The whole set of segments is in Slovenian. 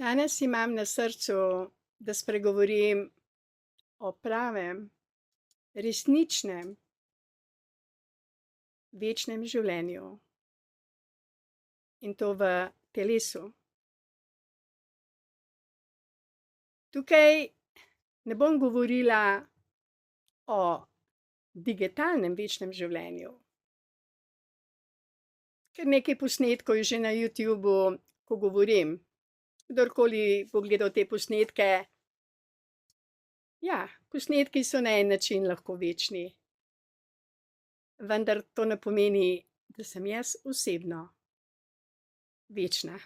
Danes imam na srcu, da spregovorim o pravem, resničnem, večnem življenju in to v telesu. Tukaj ne bom govorila o digitalnem večnem življenju, ker nekaj posnetkov je že na YouTubu, ko govorim. Kdorkoli pogledal te posnetke, ja, posnetki so na en način lahko večni, vendar to ne pomeni, da sem jaz osebno večna.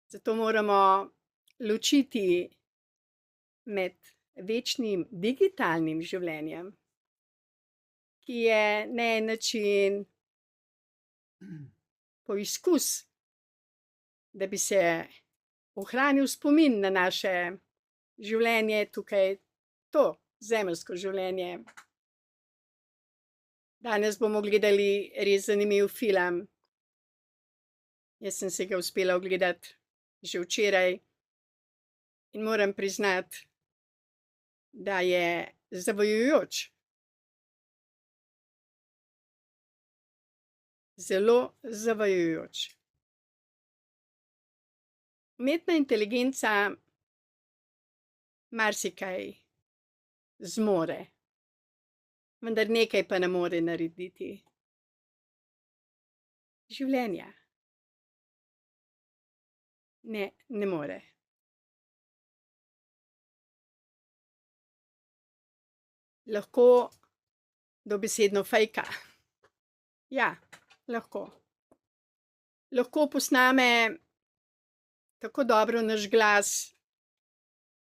Zato moramo ločiti med večnim digitalnim življenjem, ki je na en način poizkus, da bi se ohranil spomin na naše življenje tukaj, to zemeljsko življenje. Danes bomo gledali res zanimiv film. Jaz sem si ga uspela ogledati že včeraj in moram priznati, da je zavajajoč. Zelo zavajajoč. Umetna inteligenca marsikaj zmore, vendar nekaj pa ne more narediti. Življenja. Ne more. Lahko dobesedno fejka. Ja, lahko. Lahko posname tako dobro naš glas,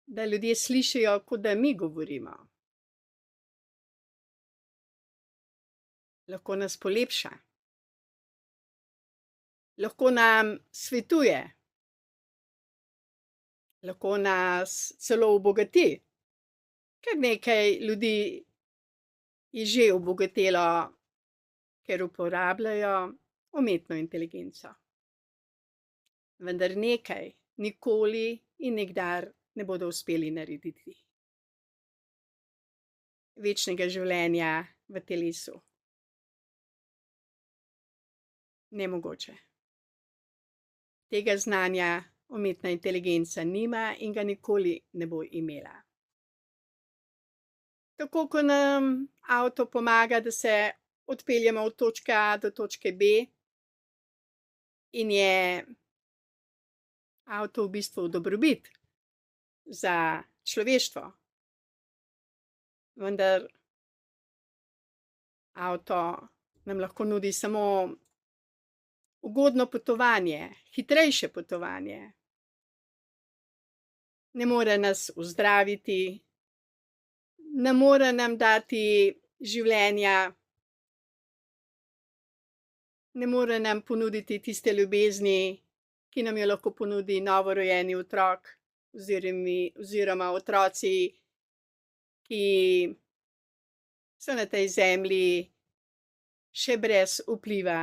da ljudje slišijo, kot da mi govorimo. Lahko nas polepša. Lahko nam svetuje. Lahko nas celo obogati. Kar nekaj ljudi je že obogatelo, ker uporabljajo umetno inteligenco. Vendar nekaj nikoli in nikdar ne bodo uspeli narediti. Večnega življenja v telesu. Nemogoče. Tega znanja umetna inteligenca nima in ga nikoli ne bo imela. Tako kot nam avto pomaga, da se odpeljemo od točke A do točke B in je avto v bistvu dobrobit za človeštvo. Vendar avto nam lahko nudi samo ugodno potovanje, hitrejše potovanje. Ne more nas ozdraviti, ne more nam dati življenja, ne more nam ponuditi tiste ljubezni, ki nam jo lahko ponudi novorojeni otrok oziroma otroci, ki so na tej zemlji še brez vpliva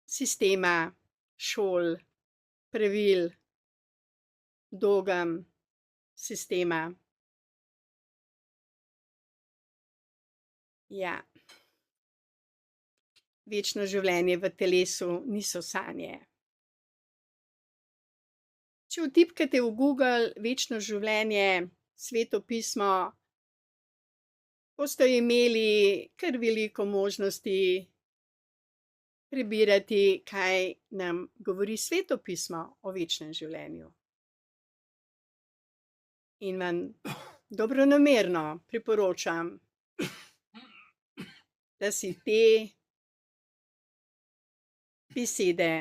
sistema, šol, pravil, dogem sistema. Ja. Večno življenje v telesu niso sanje. Če vtipkate v Google večno življenje, Sveto pismo, boste imeli kar veliko možnosti prebirati, kaj nam govori Sveto pismo o večnem življenju. In vam dobronamerno priporočam, da si te besede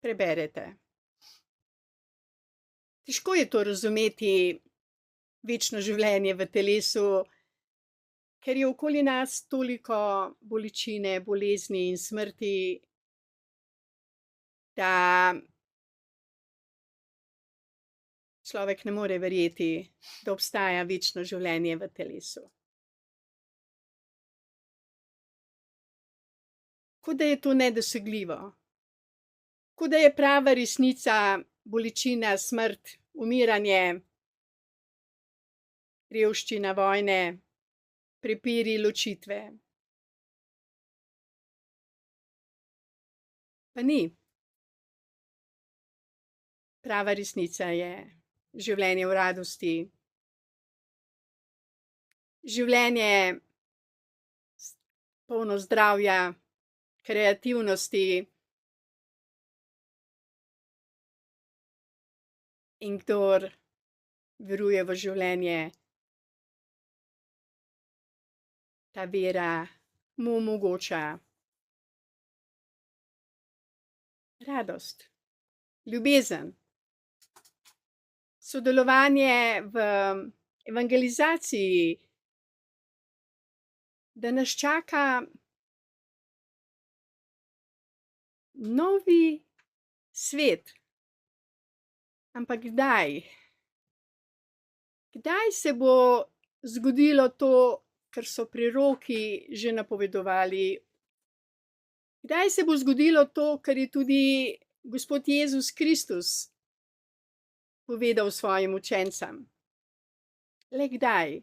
preberete. Težko je to razumeti, večno življenje v telesu, ker je okoli nas toliko bolečine, bolezni in smrti, da človek ne more verjeti, da obstaja večno življenje v telesu. Kot da je to nedosegljivo. Kot da je prava resnica bolečina, smrt, umiranje, revščina, vojne, prepiri, ločitve. Pa ni. Prava resnica je življenje v radosti. Življenje polno zdravja, kreativnosti. In kdor veruje v življenje, ta vera mu omogoča radost, ljubezen, sodelovanje v evangelizaciji, da nas čaka novi svet. Ampak kdaj? Kdaj se bo zgodilo to, kar so preroki že napovedovali? Kdaj se bo zgodilo to, kar je tudi Gospod Jezus Kristus povedal svojim učencem? Le kdaj?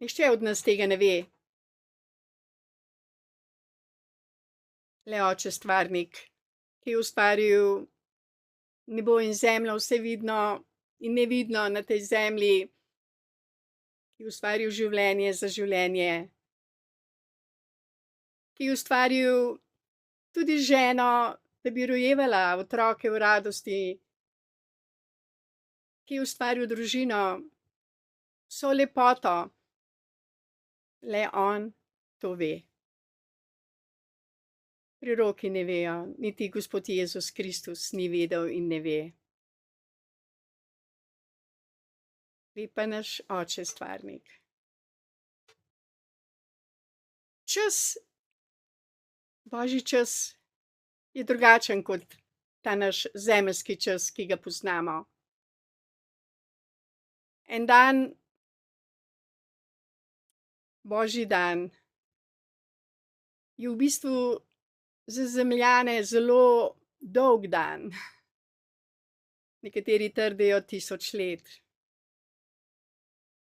Nihče od nas tega ne ve. Le Oče stvarnik, ki je ustvaril nebo in zemljo, vse vidno in nevidno na tej zemlji, ki je ustvaril življenje za življenje, ki je ustvaril tudi ženo, da bi rojevala otroke v radosti, ki je ustvaril družino, vso lepoto. Le on to ve. Preroki ne vejo, niti Gospod Jezus Kristus ni vedel in ne ve. Ve pa naš Oče stvarnik. Čas, Božji čas je drugačen kot ta naš zemeljski čas, ki ga poznamo. En dan, Božji dan, je v bistvu za Zemljane zelo dolg dan. Nekateri trdijo 1000 let.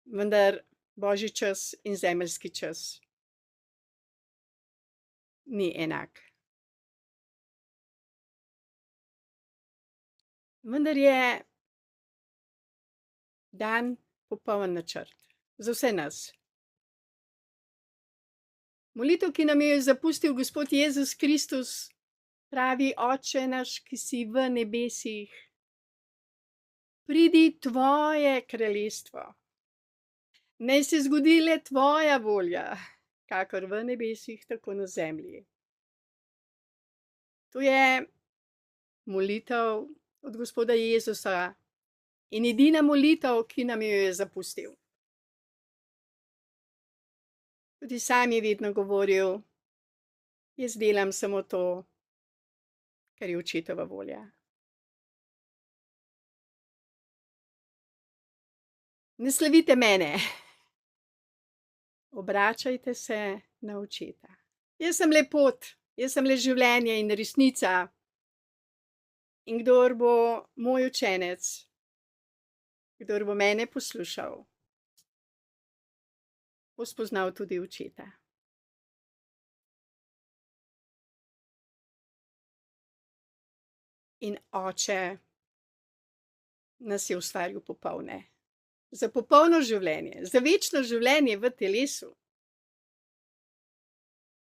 Vendar Božji čas in zemeljski čas ni enak. Vendar je dan popoln načrt za vse nas. Molitev, ki nam jo je zapustil Gospod Jezus Kristus, pravi: Oče naš, ki si v nebesih, pridi tvoje kraljestvo. Naj se zgodi le tvoja volja, kakor v nebesih, tako na zemlji. To je molitev od Gospoda Jezusa in edina molitev, ki nam jo je zapustil. Tudi sam je vedno govoril: jaz delam samo to, kar je očetova volja. Ne slavite mene, obračajte se na očeta. Jaz sem le pot, jaz sem le življenje in resnica. In kdor bo moj učenec, kdor bo mene poslušal, bo spoznal tudi očeta. In Oče nas je ustvaril popolne. Za popolno življenje, za večno življenje v telesu.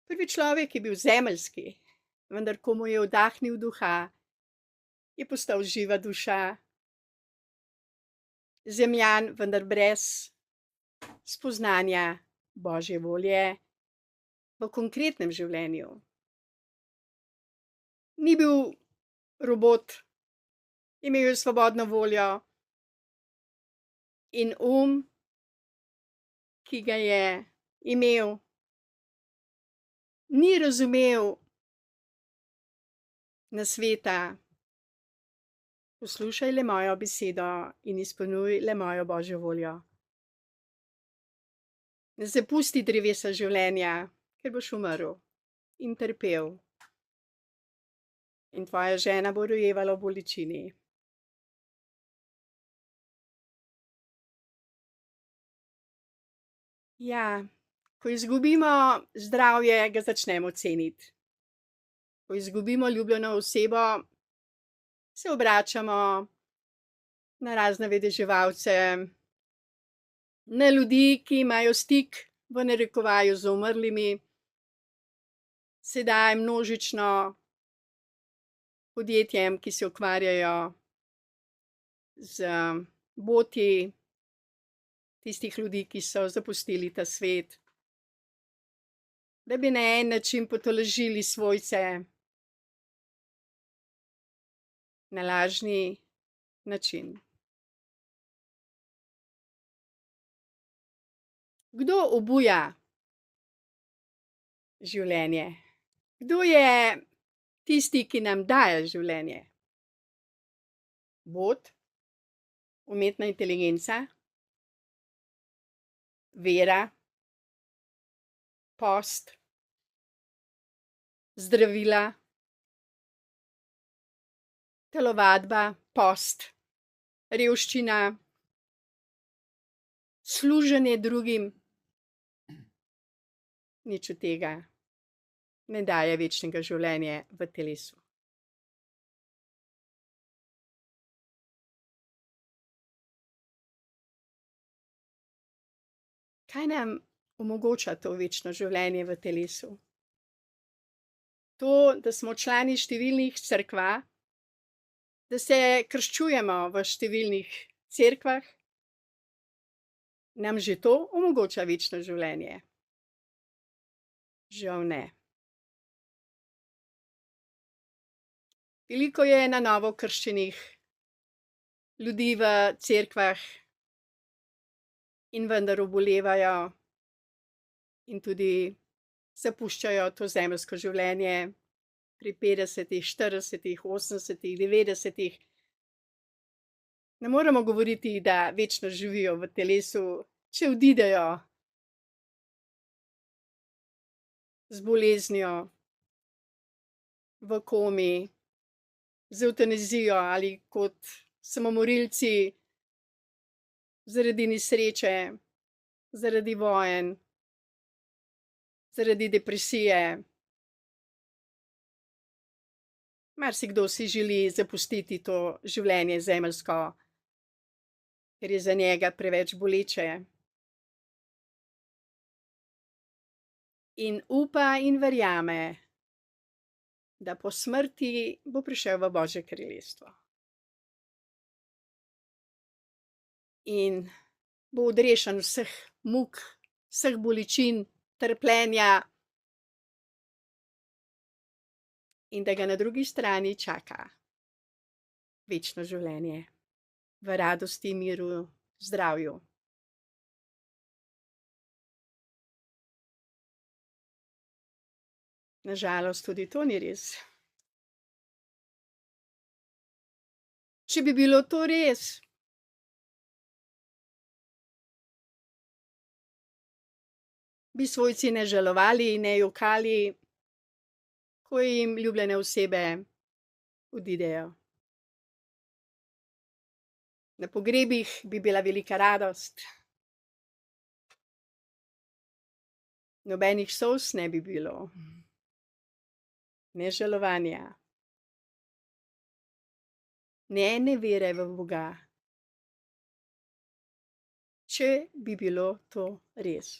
Prvi človek je bil zemeljski, vendar ko mu je vdahnil duha, je postal živa duša. Zemljan, vendar brez spoznanja Božje volje v konkretnem življenju. Ni bil robot, imel je svobodno voljo in ki ga je imel, ni razumel nasveta: poslušaj le mojo besedo in izpolnjuj le mojo Božjo voljo. Ne zapusti drevesa življenja, ker boš umrl in trpel. in tvoja žena bo rojevala v bolečini. Ja, ko izgubimo zdravje, ga začnemo ceniti. Ko izgubimo ljubljeno osebo, se obračamo na razne vedeževalce, na ljudi, ki imajo stik v narekovaju z umrlimi. Sedaj množično podjetjem, ki se ukvarjajo z boti tistih ljudi, ki so zapustili ta svet, da bi na en način potolažili svojce, na lažni način. Kdo obuja življenje? Kdo je tisti, ki nam daje življenje? Bot, umetna inteligenca, vera, post, zdravila, telovadba, post, revščina, služenje drugim. Nič od tega ne daje večnega življenja v telesu. Kaj nam omogoča to večno življenje v telesu? To, da smo člani številnih cerkva, da se krščujemo v številnih cerkvah, nam že to omogoča večno življenje? Žal ne. Veliko je na novo krščenih ljudi v cerkvah in vendar obolevajo in tudi zapuščajo to zemeljsko življenje pri 50, 40, 80, 90. Ne moremo govoriti, da večno živijo v telesu, če odidejo z boleznijo, v komi, z evtanazijo ali kot samomorilci zaradi nesreče, zaradi vojn, zaradi depresije. Marsikdo si želi zapustiti to življenje zemeljsko, ker je za njega preveč boleče. In upa in verjame, da po smrti bo prišel v Božje kraljestvo. In bo odrešen vseh muk, vseh bolečin, trpljenja in da ga na drugi strani čaka večno življenje v radosti, miru, zdravju. Nažalost, tudi to ni res. Če bi bilo to res, bi svojci ne žalovali, ne jokali, ko jim ljubljene osebe odidejo. Na pogrebih bi bila velika radost. Nobenih solz ne bi bilo. Ne žalovanja, ne nevere v Boga, če bi bilo to res.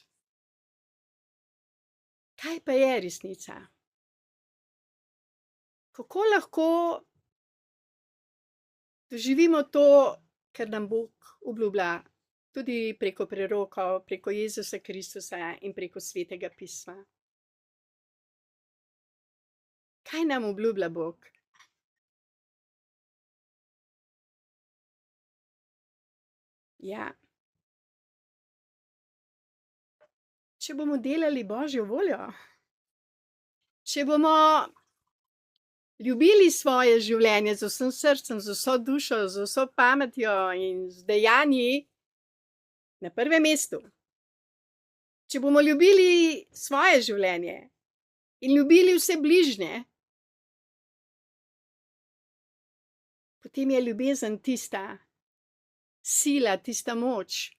Kaj pa je resnica? Kako lahko doživimo to, kar nam Bog obljublja, tudi preko prerokov, preko Jezusa Kristusa in preko Svetega pisma? Kaj nam obljublja Bog? Ja. Če bomo delali Božjo voljo, če bomo ljubili svoje življenje z vsem srcem, z vso dušo, z vso pametjo in z dejanji na prvem mestu. Če bomo ljubili svoje življenje in ljubili vse bližnje, potem je ljubezen tista sila, tista moč,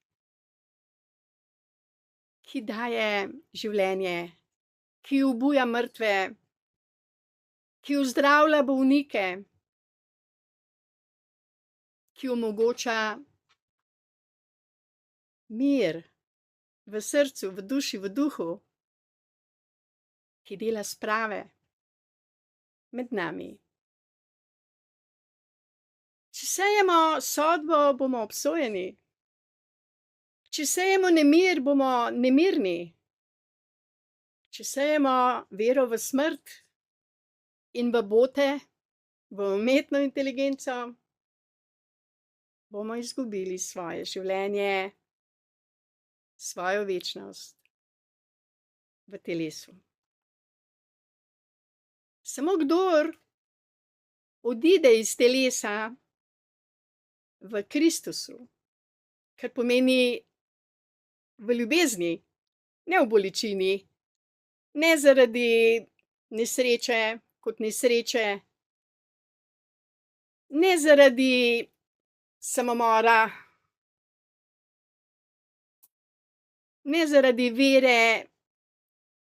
ki daje življenje, ki obuja mrtve, ki ozdravlja bolnike, ki omogoča mir v srcu, v duši, v duhu, ki dela sprave med nami. Če sejemo sodbo, bomo obsojeni. Če sejemo nemir, bomo nemirni. Če sejemo vero v smrt in v bote, v umetno inteligenco, bomo izgubili svoje življenje, svojo večnost v telesu. Samo kdor odide iz telesa v Kristusu, kar pomeni v ljubezni, ne v bolečini, ne zaradi nesreče kot nesreče, ne zaradi samomora, ne zaradi vere,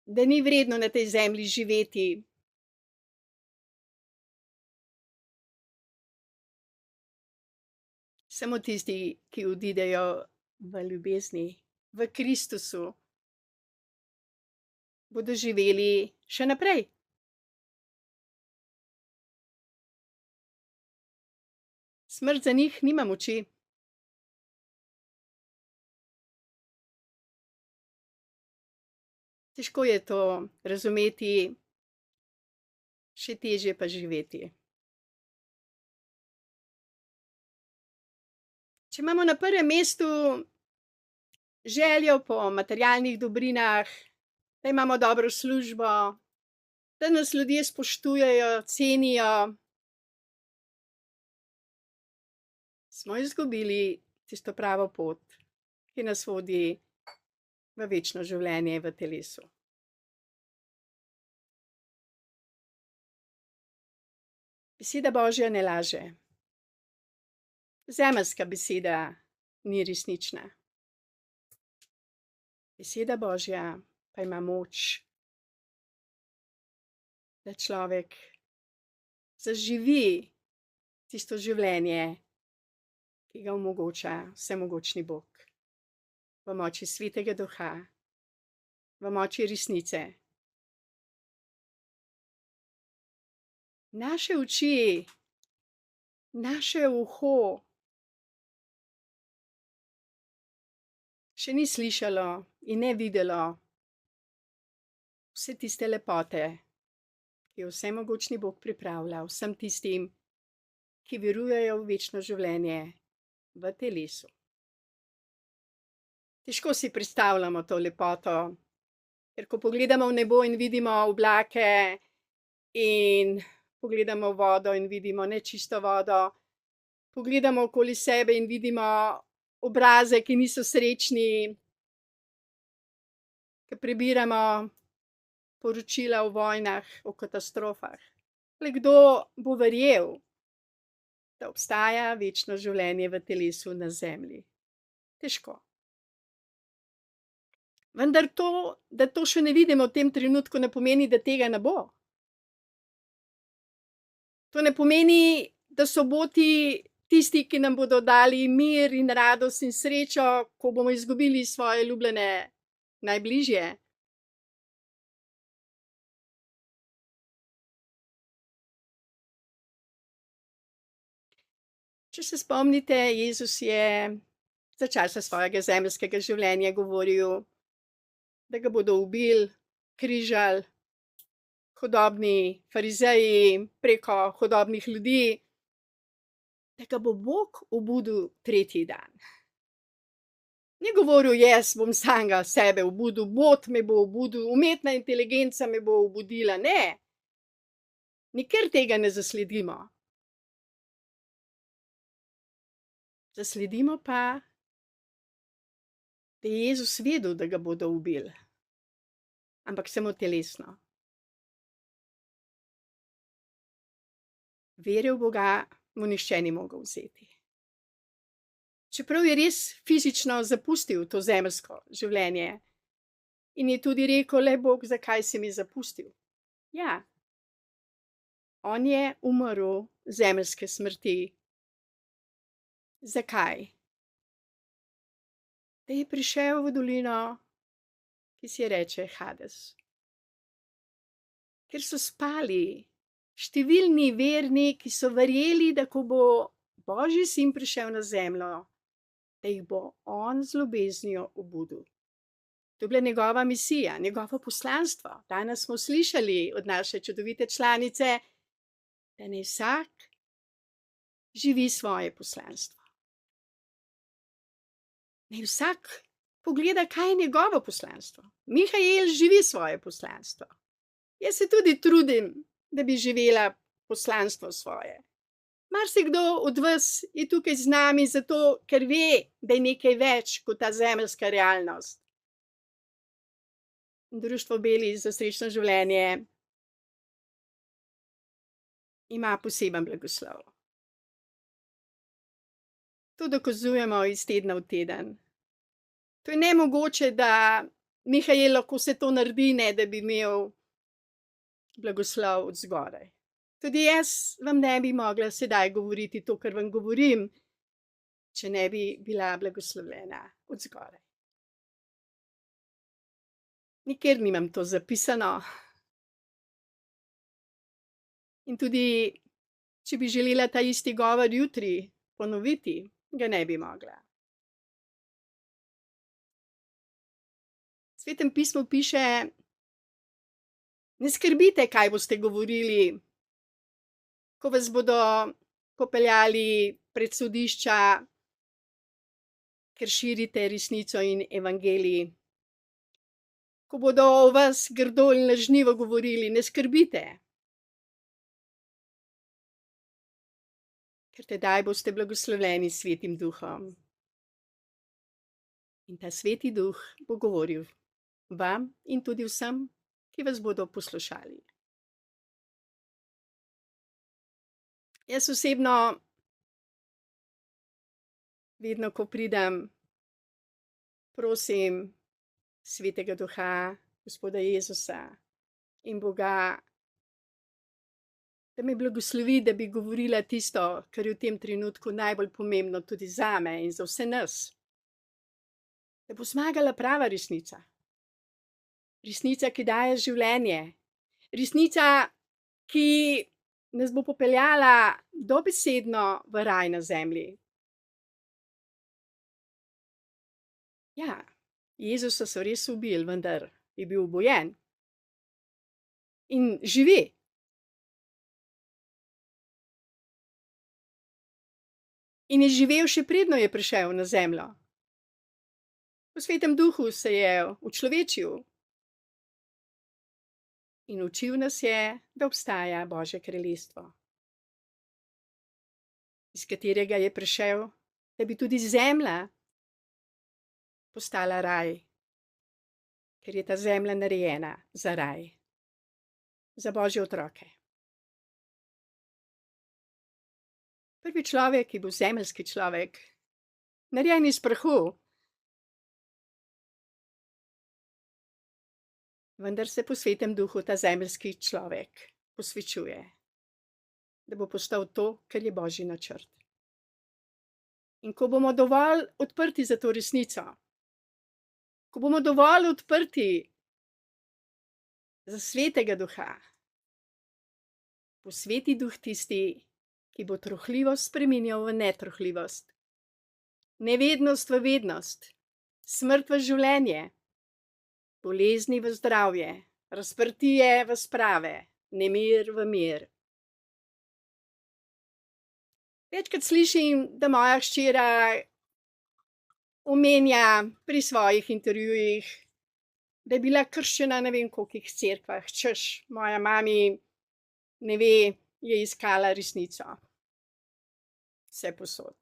da ni vredno na tej zemlji živeti. Samo tisti, ki odidejo v ljubezni, v Kristusu, bodo živeli še naprej. Smrt za njih nima moči. Težko je to razumeti, še težje pa živeti. Če imamo na prvem mestu željo po materialnih dobrinah, da imamo dobro službo, da nas ljudje spoštujejo, cenijo, smo izgubili tisto pravo pot, ki nas vodi v večno življenje v telesu. Beseda Božja ne laže. Zemeljska beseda ni resnična. Beseda Božja pa ima moč, da človek zaživi tisto življenje, ki ga omogoča vsemogočni Bog. V moči Svetega Duha, v moči resnice. Naše oči, naše uho še ni slišalo in ne videlo vse tiste lepote, ki jo vsemogočni Bog pripravlja vsem tistim, ki verujejo v večno življenje v telesu. Težko si predstavljamo to lepoto, ker ko pogledamo v nebo in vidimo oblake in pogledamo vodo in vidimo nečisto vodo, pogledamo okoli sebe in vidimo obraze, ki niso srečni, ki prebiramo poročila o vojnah, o katastrofah. Le kdo bo verjel, da obstaja večno življenje v telesu na zemlji? Težko. Vendar to, da to še ne vidimo v tem trenutku, ne pomeni, da tega ne bo. To ne pomeni, da so boti tisti, ki nam bodo dali mir in radost in srečo, ko bomo izgubili svoje ljubljene najbližje. Če se spomnite, Jezus je za časa svojega zemeljskega življenja govoril, da ga bodo ubili, križali, hudobni farizeji preko hudobnih ljudi, da ga bo Bog obudil tretji dan. Ni govoril, jaz bom samega sebe obudil, bot me bo obudil, umetna inteligenca me bo obudila. Ne, nikjer tega ne zasledimo. Zasledimo pa, da je Jezus vedel, da ga bodo ubili, ampak samo telesno. Veril v Boga mu nihče ni mogel vzeti. Čeprav je res fizično zapustil to zemeljsko življenje in je tudi rekel, le Bog, zakaj si mi zapustil? Ja, on je umrl zemeljske smrti. Zakaj? Da je prišel v dolino, ki se reče Hades. Ker so spali številni verni, ki so verjeli, da ko bo Božji sin prišel na zemljo, da jih bo on z ljubeznijo obudil. To je bila njegova misija, njegovo poslanstvo. Danes smo slišali od naše čudovite članice, da naj vsak živi svoje poslanstvo. Naj vsak pogleda, kaj je njegovo poslanstvo. Mihael živi svoje poslanstvo. Jaz se tudi trudim, da bi živela poslanstvo svoje. Marsikdo od vas je tukaj z nami zato, ker ve, da je nekaj več kot ta zemeljska realnost. Društvo Beli za srečno življenje ima poseben blagoslov. To dokazujemo iz tedna v teden. To je nemogoče, da Mihael lahko se to naredi, ne da bi imel blagoslov od zgoraj. Tudi jaz vam ne bi mogla sedaj govoriti to, kar vam govorim, če ne bi bila blagoslovljena od zgoraj. Nikjer nimam to zapisano. In tudi, če bi želela ta isti govor jutri ponoviti, ga ne bi mogla. V Svetem pismu piše, ne skrbite, kaj boste govorili, ko vas bodo popeljali pred sodišča, ker širite resnico in evangelij. Ko bodo o vas grdo in lažnivo govorili, ne skrbite. Ker tedaj boste blagoslovljeni s Svetim Duhom. In ta Sveti Duh bo govoril vam in tudi vsem, ki vas bodo poslušali. Jaz osebno, vedno, ko pridem, prosim Svetega Duha, Gospoda Jezusa in Boga, da me blagoslovi, da bi govorila tisto, kar je v tem trenutku najbolj pomembno tudi zame in za vse nas. Da bo zmagala prava resnica. Resnica, ki daje življenje. Resnica, ki nas bo popeljala dobesedno v raj na zemlji. Ja, Jezusa so res ubili, vendar je bil obojen. In živi. In je živel še predno je prišel na zemljo. V Svetem Duhu se je učlovečil. In učil nas je, da obstaja Božje kraljestvo, iz katerega je prišel, da bi tudi zemlja postala raj, ker je ta zemlja narejena za raj, za Božje otroke. Prvi človek je bil zemeljski človek, narejen iz prahu. Vendar se po Svetem Duhu ta zemeljski človek posvečuje, da bo postal to, kar je Božji načrt. In ko bomo dovolj odprti za to resnico, ko bomo dovolj odprti za Svetega Duha, bo Sveti Duh tisti, ki bo trohljivost spreminjal v netrohljivost, nevednost v vednost, smrt v življenje, bolezni v zdravje, razprtije v sprave, nemir v mir. Večkrat slišim, da moja hčera omenja pri svojih intervjujih, da je bila krščena ne vem kolikih cerkvah, češ, moja mami ne ve, je iskala resnico. Vse posod.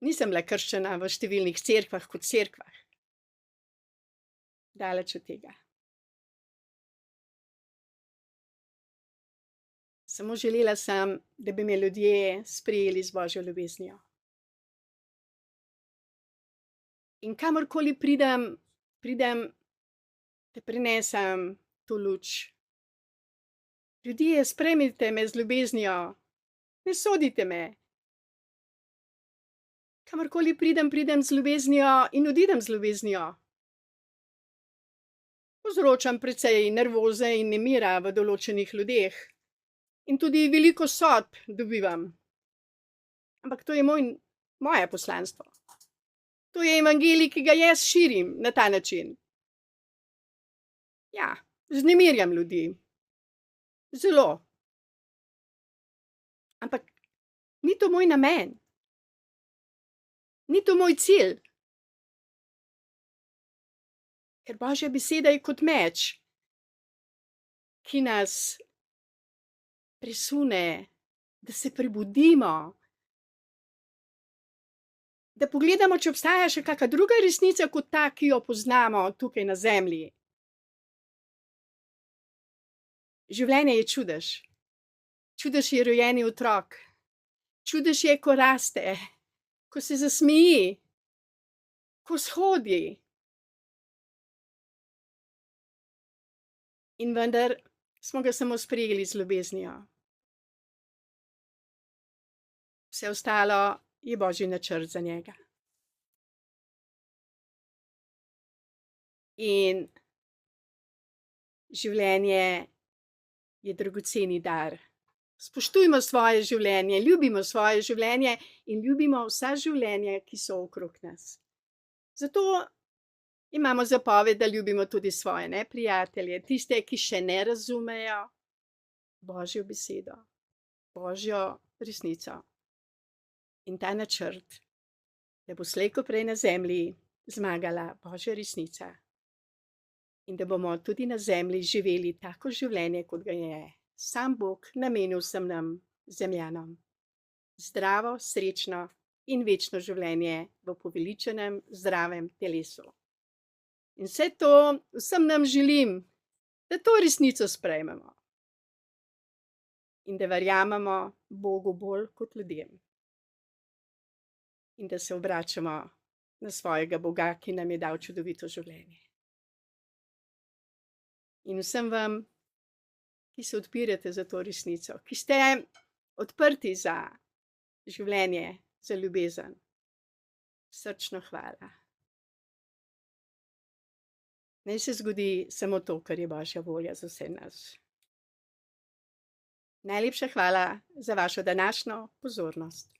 Nisem bila krščena v številnih cerkvah kot cerkvah. Daleč od tega. Samo želela sem, da bi me ljudje sprejeli z Božjo ljubeznijo. In kamorkoli pridem, da prinesem to luč. Ljudje, sprejmite me z ljubeznijo, ne sodite me. Kamorkoli pridem z ljubeznijo in odidem z ljubeznijo. Povzročam precej nervoze in nemira v določenih ljudeh. In tudi veliko sodb dobivam. Ampak to je moje poslanstvo. To je evangelij, ki ga jaz širim na ta način. Ja, vznemirjam ljudi. Zelo. Ampak ni to moj namen. Ni to moj cilj. Ker Božja beseda je kot meč, ki nas presune, da se prebudimo, da pogledamo, če obstaja še kakšna druga resnica kot ta, ki jo poznamo tukaj na zemlji. Življenje je čudež. Čudež je rojeni otrok. Čudež je, ko raste, ko se zasmeji, ko shodi. In vendar smo ga samo sprejeli z ljubeznijo. Vse ostalo je Božji načrt za njega. In življenje je dragoceni dar. Spoštujmo svoje življenje, ljubimo svoje življenje in ljubimo vsa življenja, ki so okrog nas. Zato imamo zapoved, da ljubimo tudi svoje neprijatelje, tiste, ki še ne razumejo Božjo besedo, Božjo resnico. In ta načrt, da bo slej ko prej na zemlji zmagala Božja resnica. In da bomo tudi na zemlji živeli tako življenje, kot ga je sam Bog namenil vsem nam, zemljanom. Zdravo, srečno in večno življenje v poveličenem, zdravem telesu. In vse to vsem nam želim, da to resnico sprejmemo. In da verjamemo Bogu bolj kot ljudem. In da se obračamo na svojega Boga, ki nam je dal čudovito življenje. In vsem vam, ki se odpirate za to resnico, ki ste odprti za življenje, za ljubezen, srčno hvala. Naj se zgodi samo to, kar je Božja volja za vse nas. Najlepša hvala za vašo današnjo pozornost.